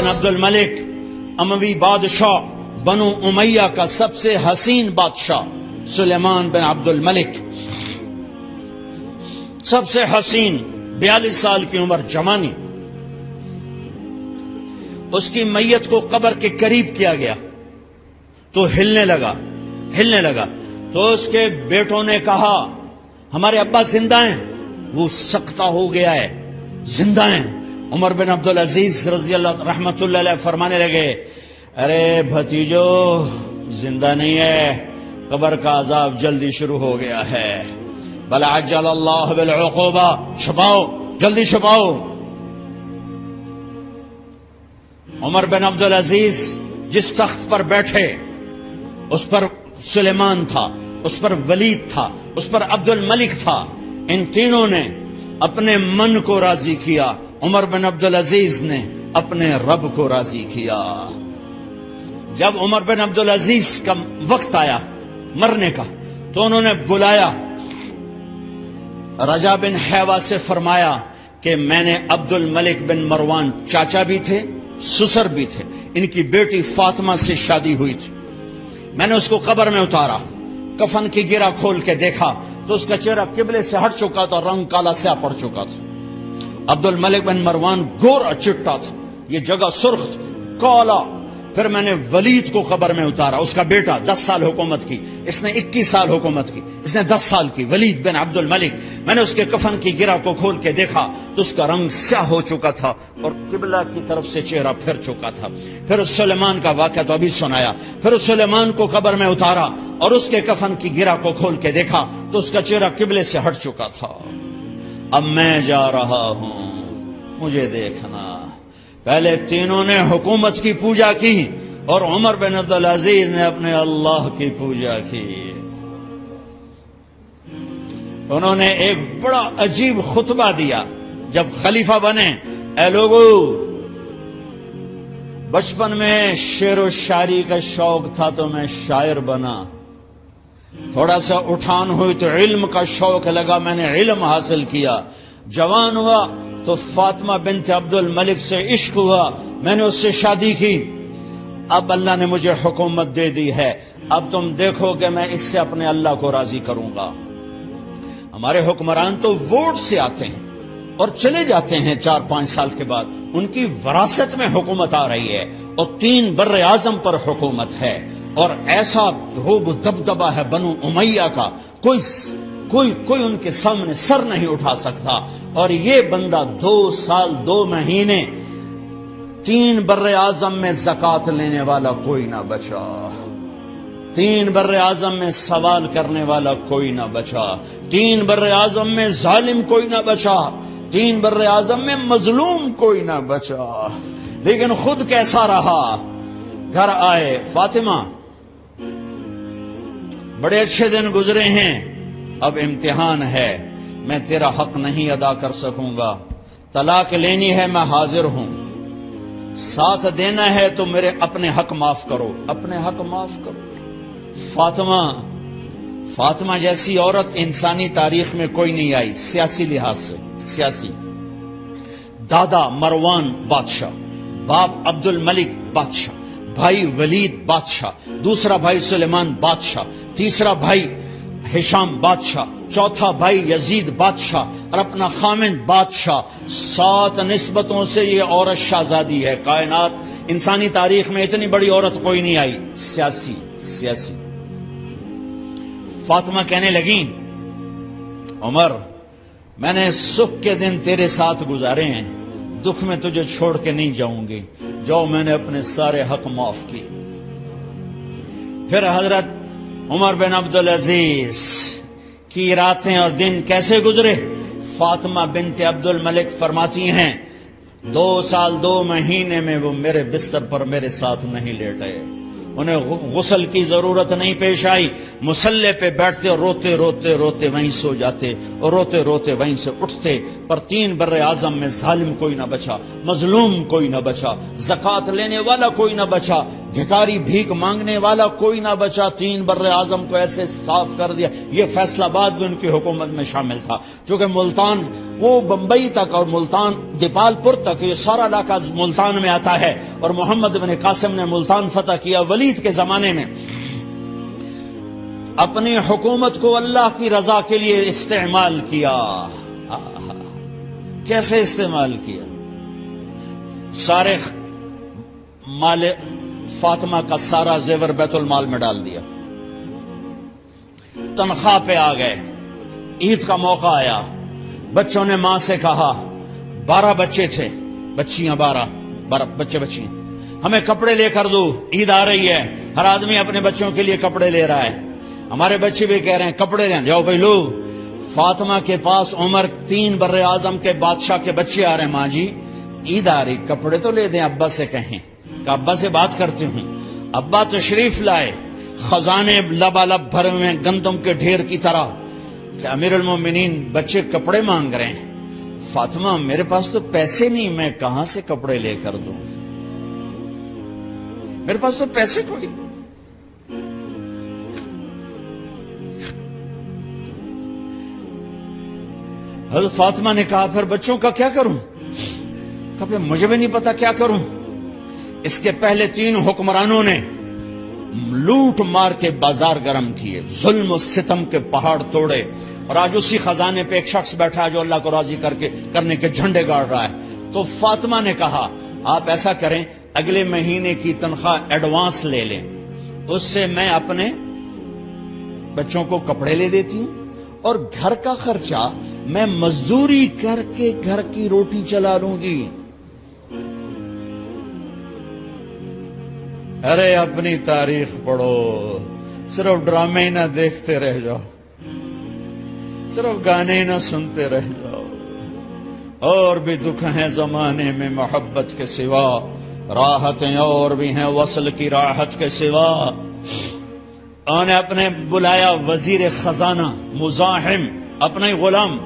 بن عبد الملک اموی بادشاہ بنو امیہ کا سب سے حسین بادشاہ سلیمان بن عبد الملک، سب سے حسین، 42 سال کی عمر، جوانی، اس کی میت کو قبر کے قریب کیا گیا تو ہلنے لگا تو اس کے بیٹوں نے کہا ہمارے ابا زندہ ہیں، وہ سکتہ ہو گیا ہے، زندہ ہیں۔ عمر بن عبدالعزیز رضی اللہ رحمت اللہ علیہ فرمانے لگے ارے بھتیجو زندہ نہیں ہے، قبر کا عذاب جلدی شروع ہو گیا ہے، بل عجل اللہ بالعقوبہ، چھپاؤ، جلدی چھپاؤ۔ عمر بن عبدالعزیز جس تخت پر بیٹھے اس پر سلیمان تھا، اس پر ولید تھا، اس پر عبد الملک تھا، ان تینوں نے اپنے من کو راضی کیا، عمر بن عبدالعزیز نے اپنے رب کو راضی کیا۔ جب عمر بن عبدالعزیز کا وقت آیا مرنے کا تو انہوں نے بلایا رجا بن حیوہ سے، فرمایا کہ میں نے عبد الملک بن مروان چاچا بھی تھے، سسر بھی تھے، ان کی بیٹی فاطمہ سے شادی ہوئی تھی، میں نے اس کو قبر میں اتارا، کفن کی گرہ کھول کے دیکھا تو اس کا چہرہ قبلے سے ہٹ چکا تھا، رنگ کالا سیاہ پڑ چکا تھا۔ عبد الملک بن مروان گورا چٹا تھا، یہ جگہ سرخ تھی، کالا۔ پھر میں نے ولید کو قبر میں اتارا، اس کا بیٹا 10 سال حکومت کی، اس نے 21 سال حکومت کی، اس نے 10 سال کی، ولید بن عبد الملک۔ میں نے اس کے کفن کی گرہ کو کھول کے دیکھا تو اس کا رنگ سیاہ ہو چکا تھا اور قبلہ کی طرف سے چہرہ پھر چکا تھا۔ پھر اس سلیمان کا واقعہ تو ابھی سنایا، پھر اس سلیمان کو قبر میں اتارا اور اس کے کفن کی گرہ کو کھول کے دیکھا تو اس کا چہرہ قبلے سے ہٹ چکا تھا۔ اب میں جا رہا ہوں، مجھے دیکھنا۔ پہلے تینوں نے حکومت کی پوجا کی اور عمر بن عبدالعزیز نے اپنے اللہ کی پوجا کی۔ انہوں نے ایک بڑا عجیب خطبہ دیا جب خلیفہ بنے، اے لوگو، بچپن میں شعر و شاعری کا شوق تھا تو میں شاعر بنا، تھوڑا سا اٹھان ہوئی تو علم کا شوق لگا، میں نے علم حاصل کیا، جوان ہوا تو فاطمہ بنت عبد الملک سے عشق ہوا، میں نے اس سے شادی کی، اب اللہ نے مجھے حکومت دے دی ہے، اب تم دیکھو کہ میں اس سے اپنے اللہ کو راضی کروں گا۔ ہمارے حکمران تو ووٹ سے آتے ہیں اور چلے جاتے ہیں 4-5 سال کے بعد، ان کی وراثت میں حکومت آ رہی ہے اور 3 بر اعظم پر حکومت ہے، اور ایسا رعب دبدبہ ہے بنو امیہ کا، کوئی ان کے سامنے سر نہیں اٹھا سکتا، اور یہ بندہ 2 سال 2 مہینے 3 بر اعظم میں زکوٰۃ لینے والا کوئی نہ بچا، 3 بر اعظم میں سوال کرنے والا کوئی نہ بچا، 3 بر اعظم میں ظالم کوئی نہ بچا، 3 بر اعظم میں مظلوم کوئی نہ بچا۔ لیکن خود کیسا رہا؟ گھر آئے، فاطمہ بڑے اچھے دن گزرے ہیں، اب امتحان ہے، میں تیرا حق نہیں ادا کر سکوں گا، طلاق لینی ہے میں حاضر ہوں، ساتھ دینا ہے تو میرے اپنے حق معاف کرو، اپنے حق معاف کرو۔ فاطمہ جیسی عورت انسانی تاریخ میں کوئی نہیں آئی، سیاسی لحاظ سے، سیاسی۔ دادا مروان بادشاہ، باپ عبد الملک بادشاہ، بھائی ولید بادشاہ، دوسرا بھائی سلیمان بادشاہ، تیسرا بھائی ہشام بادشاہ، چوتھا بھائی یزید بادشاہ اور اپنا خامند بادشاہ، 7 نسبتوں سے یہ عورت شہزادی ہے۔ کائنات انسانی تاریخ میں اتنی بڑی عورت کوئی نہیں آئی، سیاسی۔ فاطمہ کہنے لگیں عمر، میں نے سکھ کے دن تیرے ساتھ گزارے ہیں، دکھ میں تجھے چھوڑ کے نہیں جاؤں گی، جو میں نے اپنے سارے حق معاف کیے۔ پھر حضرت عمر بن عبدالعزیز کی راتیں اور دن کیسے گزرے؟ فاطمہ بنت عبد الملک فرماتی ہیں 2 سال 2 مہینے میں وہ میرے بستر پر میرے ساتھ نہیں لیٹے، انہیں غسل کی ضرورت نہیں پیش آئی، مصلے پہ بیٹھتے اور روتے وہیں سو جاتے اور روتے وہیں سے اٹھتے، پر 3 بر اعظم میں ظالم کوئی نہ بچا، مظلوم کوئی نہ بچا، زکوٰۃ لینے والا کوئی نہ بچا، بھکاری بھیک مانگنے والا کوئی نہ بچا، 3 بر اعظم کو ایسے صاف کر دیا۔ یہ فیصلہ آباد بھی ان کی حکومت میں شامل تھا، چونکہ ملتان وہ بمبئی تک اور ملتان دیپال پور تک یہ سارا علاقہ ملتان میں آتا ہے، اور محمد بن قاسم نے ملتان فتح کیا ولید کے زمانے میں۔ اپنی حکومت کو اللہ کی رضا کے لیے استعمال کیا۔ کیسے استعمال کیا؟ سارے مال فاطمہ کا سارا زیور بیت المال میں ڈال دیا، تنخواہ پہ آ گئے، عید کا موقع آیا، بچوں نے ماں سے کہا، 12 بچے تھے، بچیاں 12 بچے بچیاں، ہمیں کپڑے لے کر دو، عید آ رہی ہے، ہر آدمی اپنے بچوں کے لیے کپڑے لے رہا ہے، ہمارے بچے بھی کہہ رہے ہیں کپڑے لیں، جاؤ بھائی لو۔ فاطمہ کے پاس عمر 3 بر اعظم کے بادشاہ کے بچے آ رہے ہیں، ماں جی عید آ رہی، کپڑے تو لے دیں، ابا سے کہیں کہ ابا سے بات کرتے ہوں۔ ابا تشریف لائے، خزانے لبالب بھرے ہوئے ہیں گندم کے ڈھیر کی طرح، کہ امیر المومنین بچے کپڑے مانگ رہے ہیں۔ فاطمہ میرے پاس تو پیسے نہیں، میں کہاں سے کپڑے لے کر دوں، میرے پاس تو پیسے کوئی نہیں۔ حضرت فاطمہ نے کہا پھر بچوں کا کیا کروں؟ کہا پھر مجھے بھی نہیں پتا کیا کروں۔ اس کے پہلے 3 حکمرانوں نے لوٹ مار کے بازار گرم کیے، ظلم و ستم کے پہاڑ توڑے، اور آج اسی خزانے پہ ایک شخص بیٹھا ہے جو اللہ کو راضی کرنے کے جھنڈے گاڑ رہا ہے۔ تو فاطمہ نے کہا آپ ایسا کریں، اگلے مہینے کی تنخواہ ایڈوانس لے لیں، اس سے میں اپنے بچوں کو کپڑے لے دیتی ہوں، اور گھر کا خرچہ میں مزدوری کر کے گھر کی روٹی چلا لوں گی۔ ارے اپنی تاریخ پڑھو، صرف ڈرامے ہی نہ دیکھتے رہ جاؤ، صرف گانے ہی نہ سنتے رہ جاؤ، اور بھی دکھ ہیں زمانے میں محبت کے سوا، راحتیں اور بھی ہیں وصل کی راحت کے سوا۔ انہوں نے اپنے بلایا وزیر خزانہ مزاحم، اپنے غلام،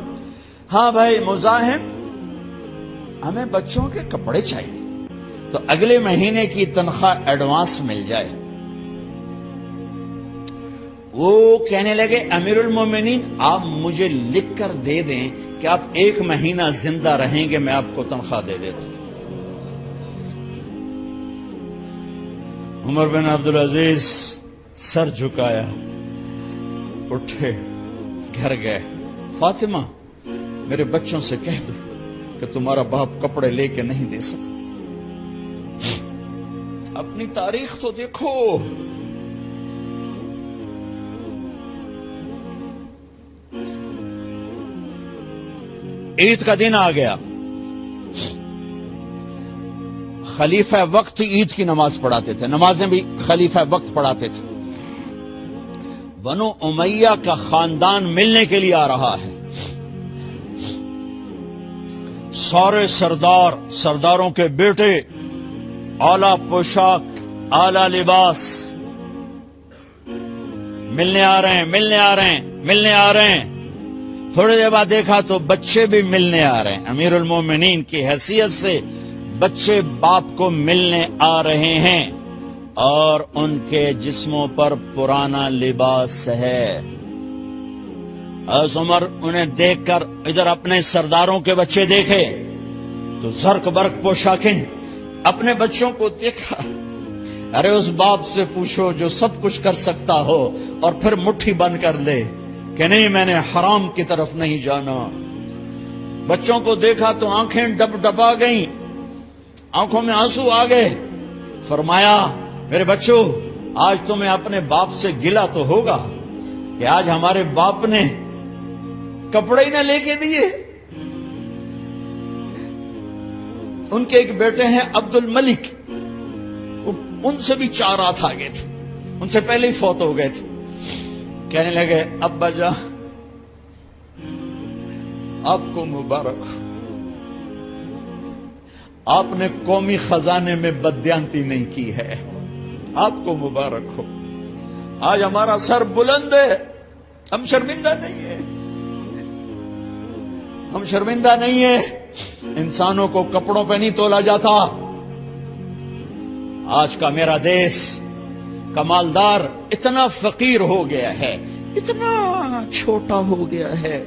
ہاں بھائی مزاحم ہمیں بچوں کے کپڑے چاہیے، تو اگلے مہینے کی تنخواہ ایڈوانس مل جائے۔ وہ کہنے لگے امیر المومنین آپ مجھے لکھ کر دے دیں کہ آپ 1 مہینہ زندہ رہیں گے، میں آپ کو تنخواہ دے دیتا ہوں۔ عمر بن عبدالعزیز سر جھکایا، اٹھے، گھر گئے، فاطمہ میرے بچوں سے کہہ دو کہ تمہارا باپ کپڑے لے کے نہیں دے سکتا۔ اپنی تاریخ تو دیکھو، عید کا دن آ گیا، خلیفہ وقت عید کی نماز پڑھاتے تھے، نمازیں بھی خلیفہ وقت پڑھاتے تھے۔ بنو امیہ کا خاندان ملنے کے لیے آ رہا ہے، سارے سرداروں کے بیٹے، اعلی پوشاک، اعلی لباس، ملنے آ رہے ہیں۔ تھوڑی دیر بعد دیکھا تو بچے بھی ملنے آ رہے ہیں، امیر المومنین کی حیثیت سے بچے باپ کو ملنے آ رہے ہیں، اور ان کے جسموں پر پرانا لباس ہے۔ حضرت عمر انہیں دیکھ کر ادھر اپنے سرداروں کے بچے دیکھے تو زرق برق پوشاکیں، اپنے بچوں کو دیکھا۔ ارے اس باپ سے پوچھو جو سب کچھ کر سکتا ہو اور پھر مٹھی بند کر لے کہ نہیں میں نے حرام کی طرف نہیں جانا۔ بچوں کو دیکھا تو آنکھیں ڈبا گئیں، آنکھوں میں آنسو آ گئے۔ فرمایا میرے بچوں آج تمہیں اپنے باپ سے گلہ تو ہوگا کہ آج ہمارے باپ نے کپڑے ہی نہ لے کے دیے۔ ان کے ایک بیٹے ہیں عبد الملک، ان سے بھی 4 رات آگے تھے، ان سے پہلے ہی فوت ہو گئے تھے۔ کہنے لگے ابا جان آپ کو مبارک ہو، آپ نے قومی خزانے میں بددیانتی نہیں کی ہے، آپ کو مبارک ہو۔ آج ہمارا سر بلند ہے، ہم شرمندہ نہیں ہیں، ہم شرمندہ نہیں ہیں۔ انسانوں کو کپڑوں پہ نہیں تولا جاتا، آج کا میرا دیس کا مالدار اتنا فقیر ہو گیا ہے، اتنا چھوٹا ہو گیا ہے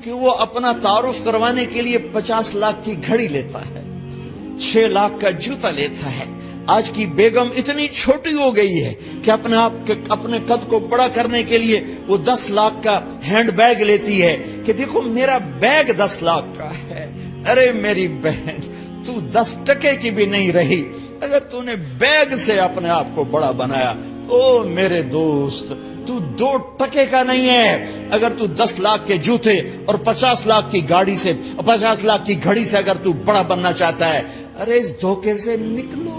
کہ وہ اپنا تعارف کروانے کے لیے 50 لاکھ کی گھڑی لیتا ہے، 6 لاکھ کا جوتا لیتا ہے۔ آج کی بیگم اتنی چھوٹی ہو گئی ہے کہ اپنے قد کو بڑا کرنے کے لیے وہ 10 لاکھ کا ہینڈ بیگ لیتی ہے کہ دیکھو میرا بیگ 10 لاکھ کا ہے۔ ارے میری بہن، تو 10 ٹکے کی بھی نہیں رہی اگر تو نے بیگ سے اپنے آپ کو بڑا بنایا۔ او میرے دوست، تو 2 ٹکے کا نہیں ہے اگر تو 10 لاکھ کے جوتے اور 50 لاکھ کی گاڑی سے، 50 لاکھ کی گھڑی سے اگر تو بڑا بننا چاہتا ہے۔ ارے اس دھوکے سے نکلو۔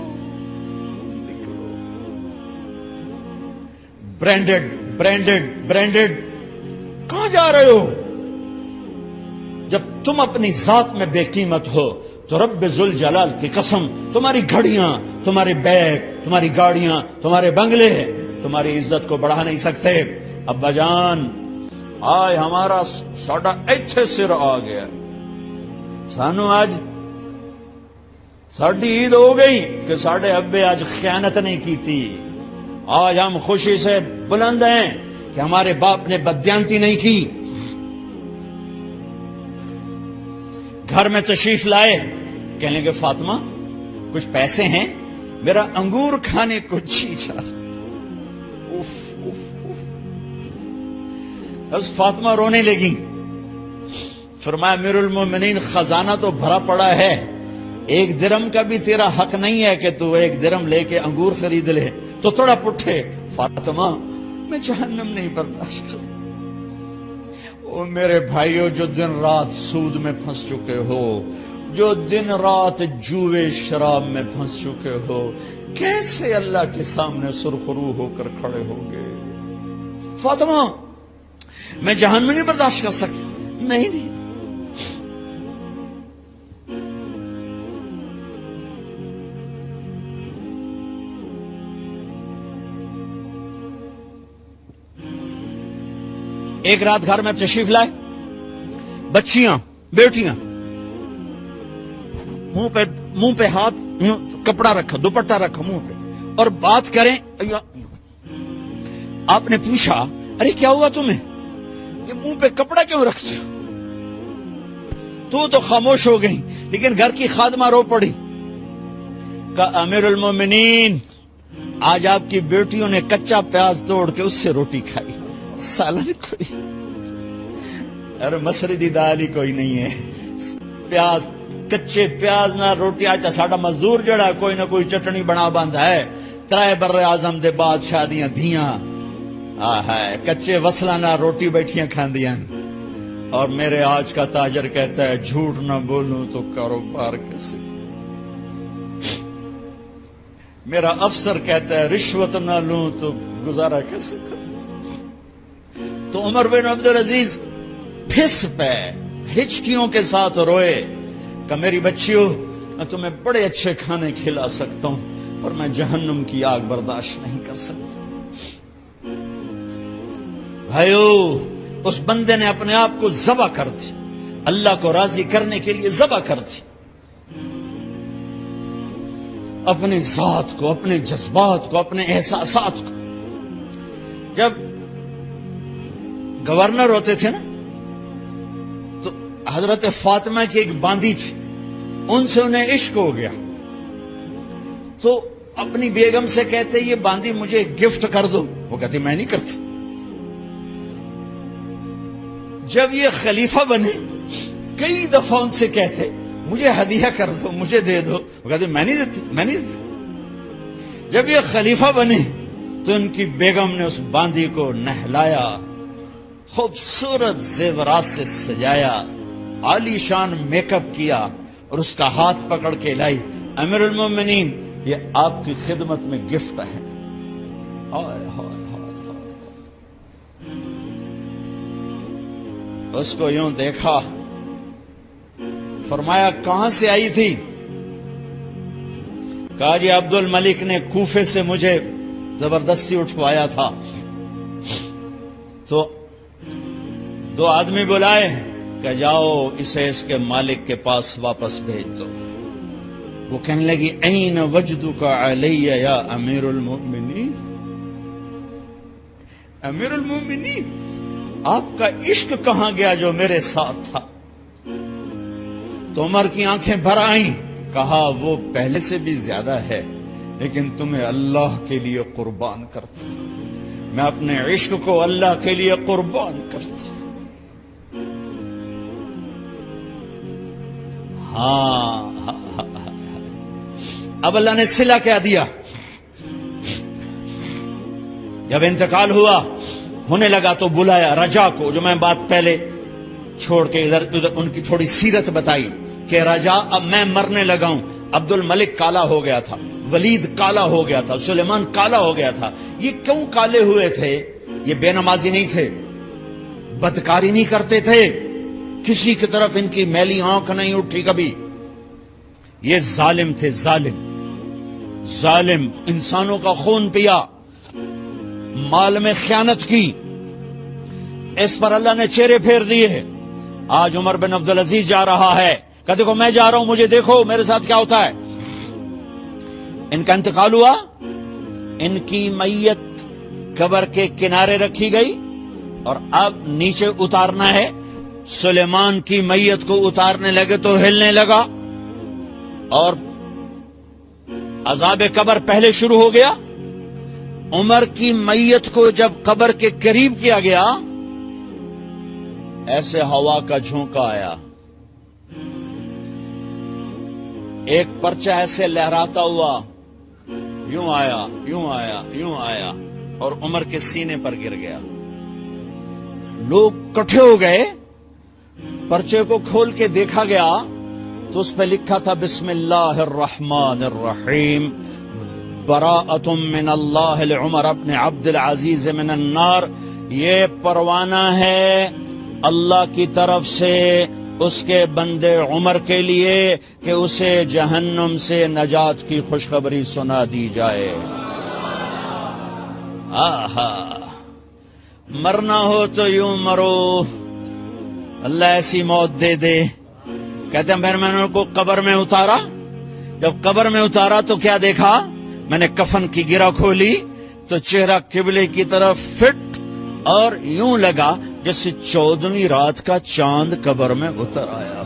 برینڈڈ برینڈڈ برینڈڈ، کہاں جا رہے ہو؟ جب تم اپنی ذات میں بے قیمت ہو تو رب ذوالجلال کی قسم، تمہاری گھڑیاں، تمہارے بیگ، تمہاری گاڑیاں، تمہارے بنگلے تمہاری عزت کو بڑھا نہیں سکتے۔ ابا جان، آج ہمارا ساڈا ایتھے سر آ گیا، سانو آج ساڈی عید ہو گئی کہ ساڈے ابے آج خیانت نہیں کی تھی۔ آج ہم خوشی سے بلند ہیں کہ ہمارے باپ نے بددیانتی نہیں کی۔ گھر میں تشریف لائے، کہنے لگے فاطمہ کچھ پیسے ہیں، میرا انگور کھانے کو جی چاہ۔ بس فاطمہ رونے لگی۔ فرمایا امیر المومنین، خزانہ تو بھرا پڑا ہے، 1 درم کا بھی تیرا حق نہیں ہے کہ تو 1 درم لے کے انگور خرید لے۔ تو تھوڑا پٹھے، فاطمہ میں جہنم نہیں برداشت کر سکتا۔ او میرے بھائیو، جو دن رات سود میں پھنس چکے ہو، جو دن رات جوے شراب میں پھنس چکے ہو، کیسے اللہ کے سامنے سرخرو ہو کر کھڑے ہوگے؟ فاطمہ میں جہنم نہیں برداشت کر سکتا۔ نہیں، ایک رات گھر میں تشریف لائے، بچیاں، بیٹیاں، منہ پہ ہاتھ، کپڑا رکھا، دوپٹہ رکھا منہ پہ، اور بات کریں۔ آپ نے پوچھا ارے کیا ہوا تمہیں، یہ منہ پہ کپڑا کیوں رکھتے ہو؟ تو خاموش ہو گئی، لیکن گھر کی خادمہ رو پڑی۔ کہا امیر المومنین، آج آپ کی بیٹیوں نے کچا پیاز توڑ کے اس سے روٹی کھائی، سالن کوئی، ارے مسردی دال ہی کوئی نہیں ہے، پیاز، کچے پیاز نہ روٹی۔ آج ساڈا مزدور جڑا کوئی نہ کوئی چٹنی بنا باندا ہے، 3 بر اعظم دے بعد شادیاں دھیاں، کچے وصلہ نہ روٹی بیٹھیاں کھاندیاں۔ اور میرے آج کا تاجر کہتا ہے جھوٹ نہ بولوں تو کاروبار کیسے، میرا افسر کہتا ہے رشوت نہ لوں تو گزارا کیسے کروں۔ تو عمر بن عبدالعزیز پھس پہ ہچکیوں کے ساتھ روئے کہ میری بچیوں، میں تمہیں بڑے اچھے کھانے کھلا سکتا ہوں اور میں جہنم کی آگ برداشت نہیں کر سکتا۔ بھائیو، اس بندے نے اپنے آپ کو ذبح کر دی، اللہ کو راضی کرنے کے لیے ذبح کر دی، اپنے ذات کو، اپنے جذبات کو، اپنے احساسات کو۔ جب گورنر ہوتے تھے نا، تو حضرت فاطمہ کی ایک باندی تھی، ان سے انہیں عشق ہو گیا، تو اپنی بیگم سے کہتے یہ باندی مجھے گفٹ کر دو، وہ کہتی میں نہیں کرتی۔ جب یہ خلیفہ بنے کئی دفعہ ان سے کہتے مجھے ہدیہ کر دو، مجھے دے دو، وہ کہتے میں نہیں دیتی، میں نہیں دیتی۔ جب یہ خلیفہ بنے تو ان کی بیگم نے اس باندی کو نہلایا، خوبصورت زیورات سے سجایا، عالی شان میک اپ کیا اور اس کا ہاتھ پکڑ کے لائی، امیر المومنین یہ آپ کی خدمت میں گفٹ ہے۔ اس کو یوں دیکھا، فرمایا کہاں سے آئی تھی؟ کہا جی عبد الملک نے کوفے سے مجھے زبردستی اٹھوایا تھا، تو 2 آدمی بلائے کہ جاؤ اسے اس کے مالک کے پاس واپس بھیج دو۔ وہ کہنے لگی این وجدک علی یا امیر المؤمنین، امیر المؤمنین آپ کا عشق کہاں گیا جو میرے ساتھ تھا؟ تو عمر کی آنکھیں بھر آئیں، کہا وہ پہلے سے بھی زیادہ ہے، لیکن تمہیں اللہ کے لیے قربان کرتا، میں اپنے عشق کو اللہ کے لیے قربان کرتا۔ ہاں اب اللہ نے صلہ کیا دیا، جب انتقال ہوا ہونے لگا تو بلایا رجا کو، جو میں بات پہلے چھوڑ کے ادھر ان کی تھوڑی سیرت بتائی کہ رجا اب میں مرنے لگا ہوں، عبد الملک کالا ہو گیا تھا، ولید کالا ہو گیا تھا، سلیمان کالا ہو گیا تھا۔ یہ کیوں کالے ہوئے تھے؟ یہ بے نمازی نہیں تھے، بدکاری نہیں کرتے تھے، کسی کی طرف ان کی میلی آنکھ نہیں اٹھی کبھی، یہ ظالم تھے، ظالم انسانوں کا خون پیا، مال میں خیانت کی، اس پر اللہ نے چہرے پھیر دیے۔ آج عمر بن عبدالعزیز جا رہا ہے کہ دیکھو میں جا رہا ہوں، مجھے دیکھو میرے ساتھ کیا ہوتا ہے۔ ان کا انتقال ہوا، ان کی میت قبر کے کنارے رکھی گئی اور اب نیچے اتارنا ہے۔ سلیمان کی میت کو اتارنے لگے تو ہلنے لگا اور عذاب قبر پہلے شروع ہو گیا۔ عمر کی میت کو جب قبر کے قریب کیا گیا، ایسے ہوا کا جھونکا آیا، ایک پرچہ ایسے لہراتا ہوا یوں آیا، یوں آیا، یوں آیا اور عمر کے سینے پر گر گیا۔ لوگ کٹھے ہو گئے، پرچے کو کھول کے دیکھا گیا تو اس پہ لکھا تھا بسم اللہ الرحمن الرحیم، براءۃ من اللہ لعمر بن عبد العزیز من النار۔ یہ پروانہ ہے اللہ کی طرف سے اس کے بندے عمر کے لیے کہ اسے جہنم سے نجات کی خوشخبری سنا دی جائے۔ آہا، مرنا ہو تو یوں مرو، اللہ ایسی موت دے دے۔ کہتے ہیں پھر میں نے ان کو قبر میں اتارا، جب قبر میں اتارا تو کیا دیکھا؟ میں نے کفن کی گرہ کھولی تو چہرہ قبلے کی طرف فٹ اور یوں لگا جیسے 14ویں رات کا چاند قبر میں اتر آیا۔